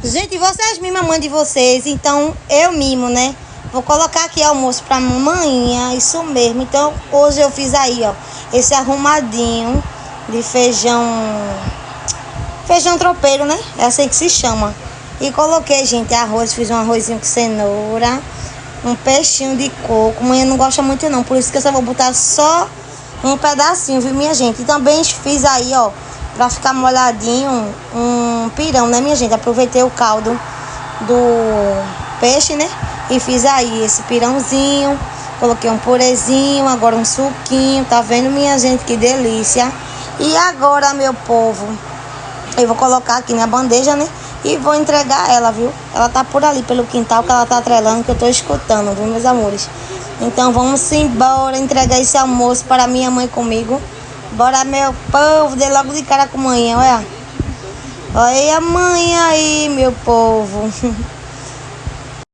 Gente, vocês mimam a mãe de vocês, então eu mimo, né? Vou colocar aqui almoço pra mamãe, isso mesmo. Então hoje eu fiz aí, ó, esse arrumadinho de feijão tropeiro, né? É assim que se chama. E coloquei, gente, arroz, fiz um arrozinho com cenoura, um peixinho de coco. Mãe não gosta muito não, por isso que eu só vou botar só um pedacinho, viu, minha gente? E também fiz aí, ó, pra ficar molhadinho, um pirão, né, minha gente? Aproveitei o caldo do peixe, né? E fiz aí esse pirãozinho, coloquei um purezinho, agora um suquinho, tá vendo, minha gente? Que delícia. E agora, meu povo, eu vou colocar aqui na bandeja, né? E vou entregar ela, viu? Ela tá por ali, pelo quintal, que ela tá atrelando, que eu tô escutando, viu, meus amores? Então vamos embora entregar esse almoço para minha mãe comigo. Bora, meu povo, dê logo de cara com manhã, olha. Olha a mãe aí, meu povo.